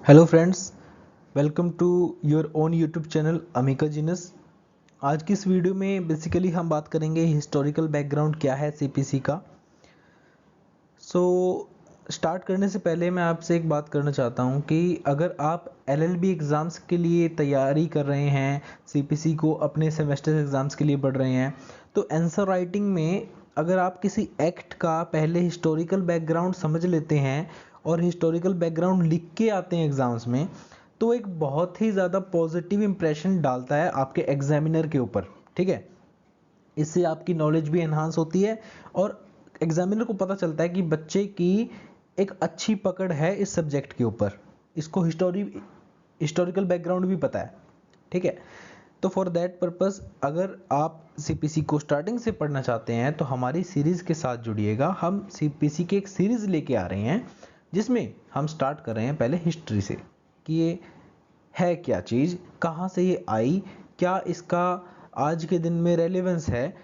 Hello friends, welcome to your own YouTube channel अमिका जीनस। आज की इस वीडियो में बेसिकली हम बात करेंगे हिस्टोरिकल बैकग्राउंड क्या है सीपीसी का। स्टार्ट करने से पहले मैं आपसे एक बात करना चाहता हूं कि अगर आप एलएलबी एग्ज़ाम्स के लिए तैयारी कर रहे हैं, सीपीसी को अपने सेमेस्टर एग्ज़ाम्स के लिए पढ़ रहे हैं, तो आंसर राइटिंग में अगर आप किसी एक्ट का पहले हिस्टोरिकल बैकग्राउंड समझ लेते हैं और हिस्टोरिकल बैकग्राउंड लिख के आते हैं एग्ज़ाम्स में, तो एक बहुत ही ज़्यादा पॉजिटिव इंप्रेशन डालता है आपके एग्जामिनर के ऊपर। ठीक है, इससे आपकी नॉलेज भी एनहांस होती है और एग्जामिनर को पता चलता है कि बच्चे की एक अच्छी पकड़ है इस सब्जेक्ट के ऊपर, इसको हिस्टोरिकल बैकग्राउंड भी पता है। ठीक है, तो फॉर दैट पर्पस अगर आप सीपीसी को स्टार्टिंग से पढ़ना चाहते हैं तो हमारी सीरीज़ के साथ जुड़िएगा। हम सीपीसी की एक सीरीज़ लेके आ रहे हैं जिसमें हम स्टार्ट कर रहे हैं पहले हिस्ट्री से कि ये है क्या चीज़, कहाँ से ये आई, क्या इसका आज के दिन में रेलेवेंस है।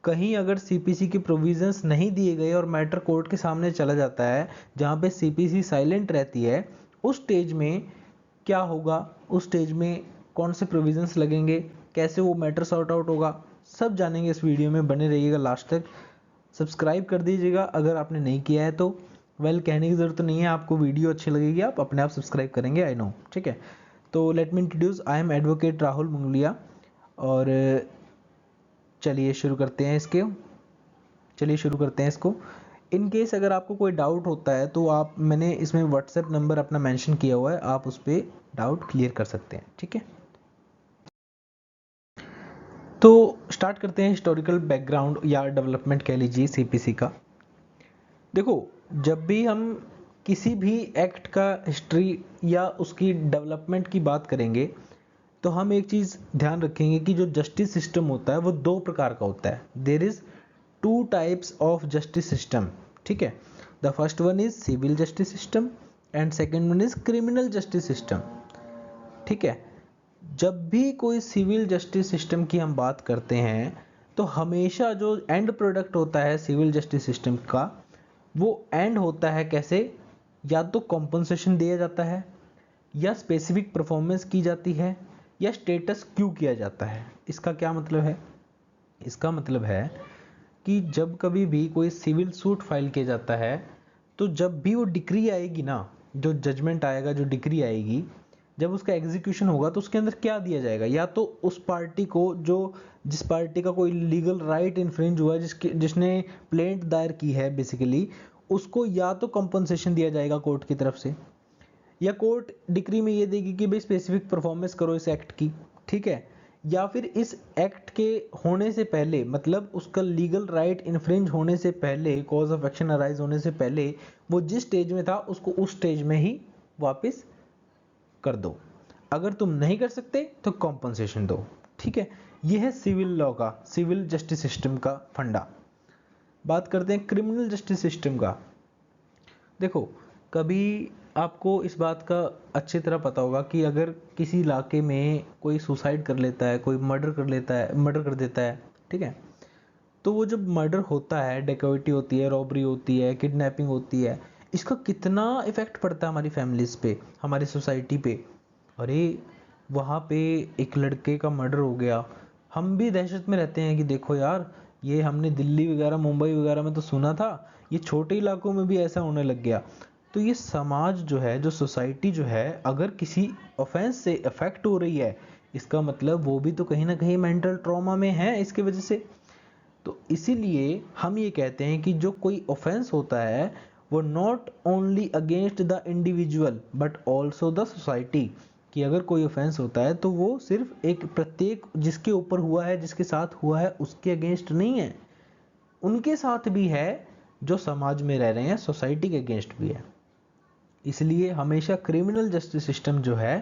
कहीं अगर सीपीसी के प्रोविजंस नहीं दिए गए और मैटर कोर्ट के सामने चला जाता है जहाँ पे सीपीसी साइलेंट रहती है, उस स्टेज में क्या होगा, उस स्टेज में कौन से प्रोविजंस लगेंगे, कैसे वो मैटर सॉर्ट आउट होगा, सब जानेंगे इस वीडियो में। बने रहिएगा लास्ट तक। सब्सक्राइब कर दीजिएगा अगर आपने नहीं किया है तो। कहने की ज़रूरत नहीं है, आपको वीडियो अच्छी लगेगी आप अपने आप सब्सक्राइब करेंगे, आई नो। ठीक है, तो let me introduce, I am advocate Rahul Mungliya. और चलिए शुरू करते हैं इसको। इन केस अगर आपको कोई डाउट होता है तो आप, मैंने इसमें व्हाट्सएप नंबर अपना मेंशन किया हुआ है, आप उस पर डाउट क्लियर कर सकते हैं। ठीक है, तो स्टार्ट करते हैं हिस्टोरिकल बैकग्राउंड या डेवलपमेंट कह लीजिए सीपीसी का। देखो, जब भी हम किसी भी एक्ट का हिस्ट्री या उसकी डेवलपमेंट की बात करेंगे तो हम एक चीज़ ध्यान रखेंगे कि जो जस्टिस सिस्टम होता है वो दो प्रकार का होता है। There is two types of justice system. ठीक है, the first one is civil justice system and second one is criminal justice system. ठीक है, जब भी कोई सिविल जस्टिस सिस्टम की हम बात करते हैं तो हमेशा जो एंड प्रोडक्ट होता है सिविल जस्टिस सिस्टम का, वो एंड होता है कैसे, या तो कॉम्पनसेशन दिया जाता है, या स्पेसिफिक परफॉर्मेंस की जाती है, या स्टेटस क्यू किया जाता है। इसका क्या मतलब है? इसका मतलब है कि जब कभी भी कोई सिविल सूट फाइल किया जाता है तो जब भी वो डिक्री आएगी ना, जो जजमेंट आएगा, जो डिक्री आएगी, जब उसका एग्जीक्यूशन होगा तो उसके अंदर क्या दिया जाएगा, या तो उस पार्टी को, जो जिस पार्टी का कोई लीगल राइट इन्फ्रिंज हुआ है, जिसने प्लेंट दायर की है बेसिकली, उसको या तो कंपनसेशन दिया जाएगा कोर्ट की तरफ से, या कोर्ट डिक्री में ये देगी कि भाई स्पेसिफिक परफॉर्मेंस करो इस एक्ट की। ठीक है, या फिर इस एक्ट के होने से पहले, मतलब उसका लीगल राइट इन्फ्रिंज होने से पहले, कॉज ऑफ एक्शन अराइज होने से पहले, वो जिस स्टेज में था उसको उस स्टेज में ही वापस कर दो। अगर तुम नहीं कर सकते तो कॉम्पनसेशन दो। ठीक है, ये है सिविल लॉ का, सिविल जस्टिस सिस्टम का फंडा। बात करते हैं क्रिमिनल जस्टिस सिस्टम का। देखो, कभी आपको इस बात का अच्छी तरह पता होगा कि अगर किसी इलाके में कोई सुसाइड कर लेता है, कोई मर्डर कर देता है, ठीक है, तो वो जब मर्डर होता है, डेकोइटी होती है, रॉबरी होती है, किडनैपिंग होती है, इसका कितना इफेक्ट पड़ता है हमारी फैमिलीज पे, हमारी सोसाइटी पे। अरे, वहाँ पे एक लड़के का मर्डर हो गया, हम भी दहशत में रहते हैं कि देखो यार, ये हमने दिल्ली वगैरह, मुंबई वगैरह में तो सुना था, ये छोटे इलाकों में भी ऐसा होने लग गया। तो ये समाज जो है, जो सोसाइटी जो है, अगर किसी ऑफेंस से अफेक्ट हो रही है, इसका मतलब वो भी तो कहीं ना कहीं मेंटल ट्रॉमा में है इसके वजह से। तो इसीलिए हम ये कहते हैं कि जो कोई ऑफेंस होता है वो not only against the individual but also the society. कि अगर कोई ऑफेंस होता है तो वो सिर्फ एक प्रत्येक जिसके ऊपर हुआ है, जिसके साथ हुआ है, उसके अगेंस्ट नहीं है, उनके साथ भी है जो समाज में रह रहे हैं, सोसाइटी के अगेंस्ट भी है। इसलिए हमेशा क्रिमिनल जस्टिस सिस्टम जो है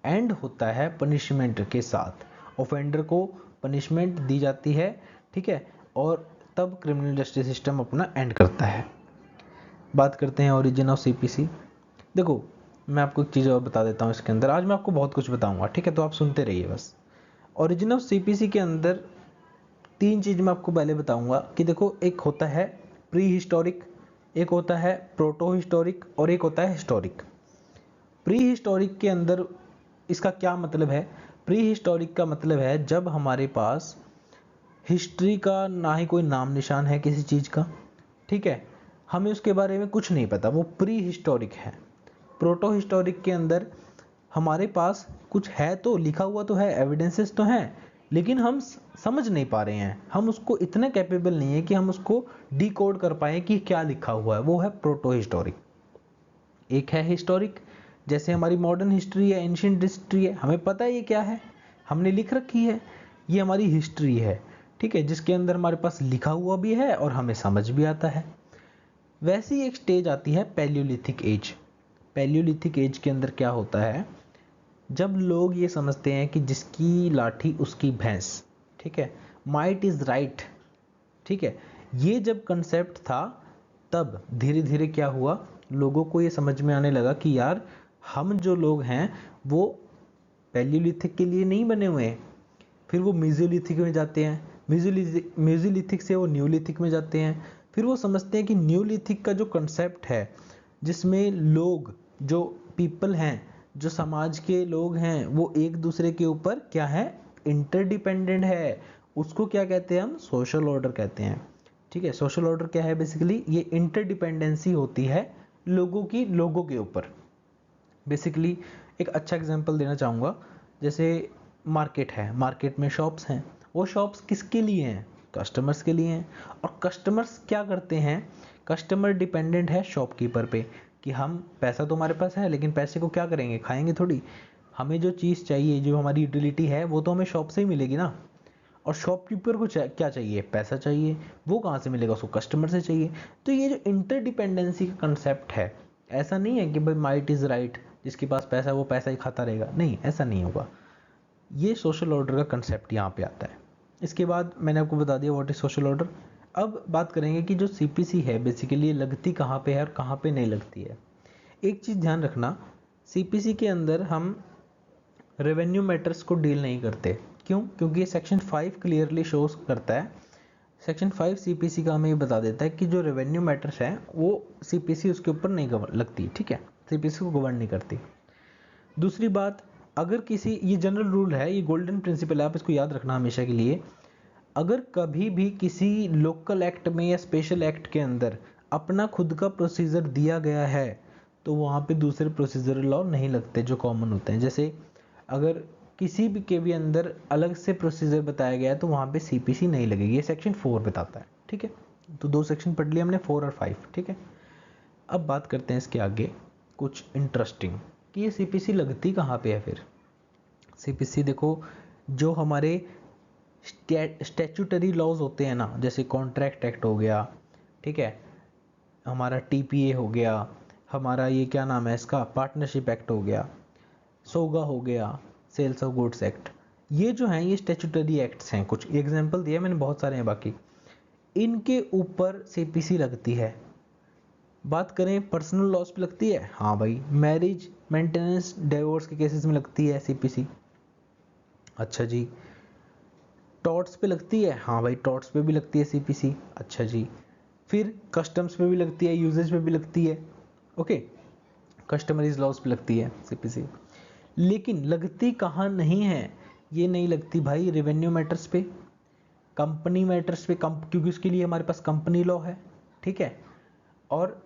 एंड होता है पनिशमेंट के साथ, ऑफेंडर को पनिशमेंट दी जाती है। ठीक है, और तब क्रिमिनल जस्टिस सिस्टम अपना एंड करता है। बात करते हैं ओरिजिन ऑफ सीपीसी। देखो, मैं आपको एक चीज़ और बता देता हूँ इसके अंदर, आज मैं आपको बहुत कुछ बताऊंगा, ठीक है, तो आप सुनते रहिए बस। ओरिजिन ऑफ सीपीसी के अंदर तीन चीज़ मैं आपको पहले बताऊंगा कि देखो, एक होता है प्री हिस्टोरिक, एक होता है प्रोटो हिस्टोरिक और एक होता है हिस्टोरिक। प्री हिस्टोरिक के अंदर इसका क्या मतलब है? प्री हिस्टोरिक का मतलब है जब हमारे पास हिस्ट्री का ना ही कोई नाम निशान है किसी चीज़ का, ठीक है, हमें उसके बारे में कुछ नहीं पता, वो प्री हिस्टोरिक है। प्रोटो हिस्टोरिक के अंदर हमारे पास कुछ है, तो लिखा हुआ तो है, एविडेंसेस तो हैं, लेकिन हम समझ नहीं पा रहे हैं, हम उसको इतने कैपेबल नहीं है कि हम उसको डिकोड कर पाए कि क्या लिखा हुआ है, वो है प्रोटो हिस्टोरिक। एक है हिस्टोरिक, जैसे हमारी मॉडर्न हिस्ट्री है, एंशिएंट हिस्ट्री है, हमें पता है ये क्या है, हमने लिख रखी है, ये हमारी हिस्ट्री है, ठीक है, जिसके अंदर हमारे पास लिखा हुआ भी है और हमें समझ भी आता है। वैसी एक स्टेज आती है पैलियोलिथिक एज। पैलियोलिथिक एज के अंदर क्या होता है, जब लोग ये समझते हैं कि जिसकी लाठी उसकी भैंस, ठीक है, माइट इज राइट, ठीक है, ये जब कंसेप्ट था तब धीरे धीरे क्या हुआ, लोगों को ये समझ में आने लगा कि यार हम जो लोग हैं वो पैलियोलिथिक के लिए नहीं बने हुए हैं। फिर वो मेसोलिथिक में जाते हैं, मेसोलिथिक से वो न्यूलिथिक में जाते हैं, फिर वो समझते हैं कि न्यूलिथिक का जो कंसेप्ट है, जिसमें लोग जो पीपल हैं, जो समाज के लोग हैं, वो एक दूसरे के ऊपर क्या है, इंटरडिपेंडेंट है, उसको क्या कहते हैं हम, सोशल ऑर्डर कहते हैं, ठीक है। सोशल ऑर्डर क्या है, बेसिकली ये इंटरडिपेंडेंसी होती है लोगों की लोगों के ऊपर। बेसिकली एक अच्छा एग्जांपल देना चाहूँगा, जैसे मार्केट है, मार्केट में शॉप्स हैं, वो शॉप्स किसके लिए हैं, कस्टमर्स के लिए हैं, और कस्टमर्स क्या करते हैं, कस्टमर डिपेंडेंट है शॉपकीपर पे, कि हम पैसा तो हमारे पास है लेकिन पैसे को क्या करेंगे, खाएंगे थोड़ी, हमें जो चीज़ चाहिए, जो हमारी यूटिलिटी है, वो तो हमें शॉप से ही मिलेगी ना। और शॉपकीपर को क्या चाहिए, पैसा चाहिए, वो कहाँ से मिलेगा, उसको कस्टमर से चाहिए। तो ये जो इंटरडिपेंडेंसी का कंसेप्ट है, ऐसा नहीं है कि भाई माइट इज़ राइट, जिसके पास पैसा है वो पैसा ही खाता रहेगा, नहीं, ऐसा नहीं होगा। ये सोशल ऑर्डर का कंसेप्ट यहाँ पे आता है। इसके बाद मैंने आपको बता दिया व्हाट इज सोशल ऑर्डर। अब बात करेंगे कि जो सीपीसी है बेसिकली ये लगती कहाँ पे है और कहाँ पे नहीं लगती है। एक चीज़ ध्यान रखना, सीपीसी के अंदर हम रेवेन्यू मैटर्स को डील नहीं करते। क्यों? क्योंकि ये सेक्शन 5 क्लियरली शोज करता है, सेक्शन 5 सीपीसी का हमें ये बता देता है कि जो रेवेन्यू मैटर्स हैं वो सीपीसी उसके ऊपर नहीं लगती, ठीक है, सीपीसी को गवर्न नहीं करती। दूसरी बात, अगर किसी, ये जनरल रूल है, ये गोल्डन प्रिंसिपल है, आप इसको याद रखना हमेशा के लिए, अगर कभी भी किसी लोकल एक्ट में या स्पेशल एक्ट के अंदर अपना खुद का प्रोसीजर दिया गया है तो वहाँ पे दूसरे प्रोसीजरल लॉ नहीं लगते जो कॉमन होते हैं। जैसे अगर किसी भी के भी अंदर अलग से प्रोसीजर बताया गया है तो वहाँ पे सीपीसी नहीं लगेगी, ये सेक्शन 4 बताता है, ठीक है। तो 2 सेक्शन पढ़ लिए हमने, 4 और 5, ठीक है। अब बात करते हैं इसके आगे कुछ इंटरेस्टिंग कि ये सीपीसी लगती कहाँ पे है। फिर सीपीसी देखो, जो हमारे स्टैट्यूटरी लॉज होते हैं ना, जैसे कॉन्ट्रैक्ट एक्ट हो गया, ठीक है, हमारा टीपीए हो गया, हमारा ये क्या नाम है इसका, पार्टनरशिप एक्ट हो गया, सोगा हो गया, सेल्स ऑफ गुड्स एक्ट, ये जो हैं ये स्टैट्यूटरी एक्ट्स हैं। कुछ एग्जांपल दिए मैंने, बहुत सारे हैं बाकी, इनके ऊपर सीपीसी लगती है। बात करें पर्सनल लॉस पे लगती है, हाँ भाई, मैरिज, मेंटेनेंस, डिवोर्स के केसेस में लगती है सीपीसी। अच्छा जी, टॉर्ट्स पे लगती है, हाँ भाई, टॉर्ट्स पे भी लगती है सीपीसी। अच्छा जी, फिर कस्टम्स पे भी लगती है, यूजेज पे भी लगती है, ओके, कस्टमरीज लॉस पे लगती है सीपीसी। लेकिन लगती कहाँ नहीं है, ये नहीं लगती भाई रेवेन्यू मैटर्स पे, कंपनी मैटर्स पे, क्योंकि उसके लिए हमारे पास कंपनी लॉ है, ठीक है, और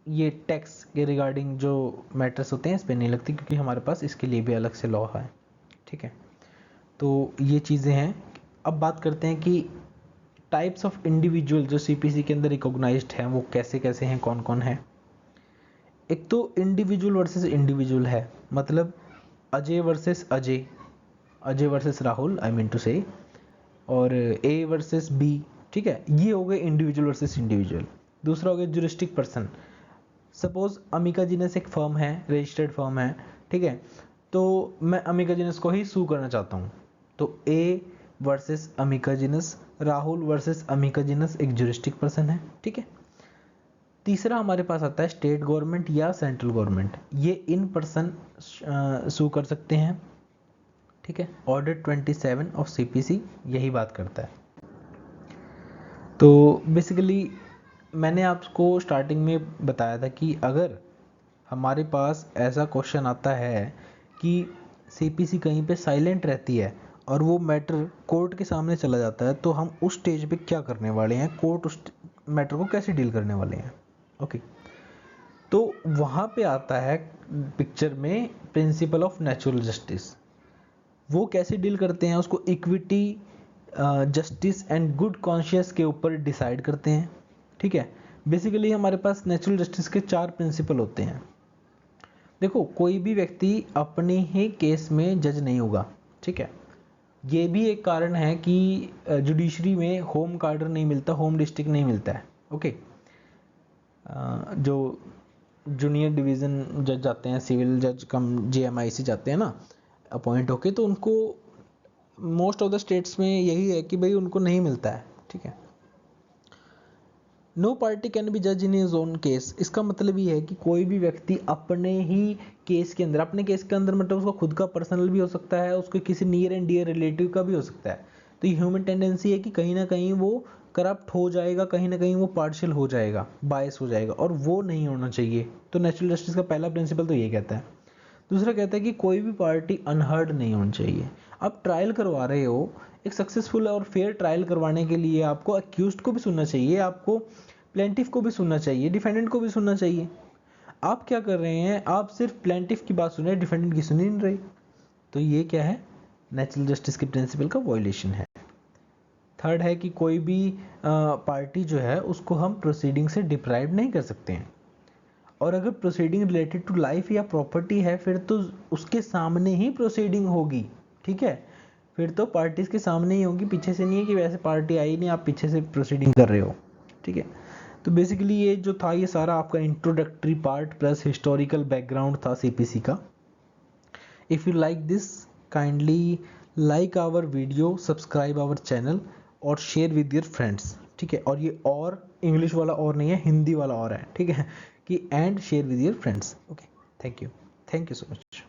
ये टैक्स के रिगार्डिंग जो मैटर्स होते हैं इस पे नहीं लगती, क्योंकि हमारे पास इसके लिए भी अलग से लॉ है, ठीक है। तो ये चीज़ें हैं। अब बात करते हैं कि टाइप्स ऑफ इंडिविजुअल जो सीपीसी के अंदर रिकॉग्नाइज्ड हैं वो कैसे कैसे हैं, कौन कौन है। एक तो इंडिविजुअल वर्सेस इंडिविजुअल है, मतलब Ajay versus Ajay, Ajay versus Rahul, I mean to say, और ए वर्सेस बी, ठीक है, ये हो गए इंडिविजुअल वर्सेस इंडिविजुअल। दूसरा हो गया जुरिस्टिक पर्सन, सपोज अमिका जिनस एक फर्म है, रजिस्टर्ड फर्म है, ठीक है, तो मैं अमिका जिनस को ही सू करना चाहता हूँ, तो ए वर्सेस अमिका जिनस, राहुल वर्सेस अमिका जिनस एक जुरिस्टिक पर्सन है, ठीक है। तीसरा हमारे पास आता है स्टेट गवर्नमेंट या सेंट्रल गवर्नमेंट, ये इन पर्सन सू कर सकते हैं, ठीक है। ऑर्डर 27 ऑफ सीपीसी यही बात करता है। तो बेसिकली मैंने आपको स्टार्टिंग में बताया था कि अगर हमारे पास ऐसा क्वेश्चन आता है कि सीपीसी कहीं पे साइलेंट रहती है और वो मैटर कोर्ट के सामने चला जाता है, तो हम उस स्टेज पे क्या करने वाले हैं, कोर्ट उस मैटर को कैसे डील करने वाले हैं। ओके, तो वहाँ पे आता है पिक्चर में प्रिंसिपल ऑफ नेचुरल जस्टिस। वो कैसे डील करते हैं, उसको equity, justice and good conscious के ऊपर डिसाइड करते हैं। ठीक है, बेसिकली हमारे पास नेचुरल जस्टिस के 4 प्रिंसिपल होते हैं। देखो, कोई भी व्यक्ति अपने ही केस में जज नहीं होगा। ठीक है, ये भी एक कारण है कि जुडिशरी में होम कार्डर नहीं मिलता, होम डिस्ट्रिक्ट नहीं मिलता है। ओके, जो जूनियर डिवीज़न जज जाते हैं, सिविल जज कम जेएमआई से जाते हैं ना अपॉइंट होके, तो उनको मोस्ट ऑफ द स्टेट्स में यही है कि भाई उनको नहीं मिलता है। ठीक है, नो पार्टी कैन बी जज इन हिज ओन केस। इसका मतलब ये है कि कोई भी व्यक्ति अपने ही केस के अंदर, अपने केस के अंदर मतलब उसका खुद का पर्सनल भी हो सकता है, उसके किसी नियर एंड डियर रिलेटिव का भी हो सकता है। तो ये ह्यूमन टेंडेंसी है कि कहीं ना कहीं वो करप्ट हो जाएगा, कहीं ना कहीं वो पार्शियल हो जाएगा, बायस हो जाएगा, और वो नहीं होना चाहिए। तो नेचुरल जस्टिस का पहला प्रिंसिपल तो ये कहता है। दूसरा कहता है कि कोई भी पार्टी अनहर्ड नहीं होनी चाहिए। आप ट्रायल करवा रहे हो, एक सक्सेसफुल और फेयर ट्रायल करवाने के लिए आपको अक्यूज्ड को भी सुनना चाहिए, आपको प्लेंटिफ को भी सुनना चाहिए, डिफेंडेंट को भी सुनना चाहिए। आप क्या कर रहे हैं, आप सिर्फ प्लेंटिफ की बात सुन रहे हैं, डिफेंडेंट की सुन ही नहीं रहे। तो ये क्या है, नेचुरल जस्टिस के प्रिंसिपल का वायलेशन है। थर्ड है कि कोई भी पार्टी जो है उसको हम प्रोसीडिंग से डिप्राइव नहीं कर सकते हैं, और अगर प्रोसीडिंग रिलेटेड टू लाइफ या प्रॉपर्टी है फिर तो उसके सामने ही प्रोसीडिंग होगी। ठीक है, फिर तो पार्टीज के सामने ही होगी, पीछे से नहीं है कि वैसे पार्टी आई नहीं आप पीछे से प्रोसीडिंग कर रहे हो। ठीक है, तो बेसिकली ये जो था ये सारा आपका introductory part plus historical background था सीपीसी का। If you like this, kindly like our video, subscribe our channel और शेयर विद योर फ्रेंड्स। ठीक है, और ये और इंग्लिश वाला और नहीं है, हिंदी वाला और है। ठीक है, कि and share with your friends. Okay, thank you so much.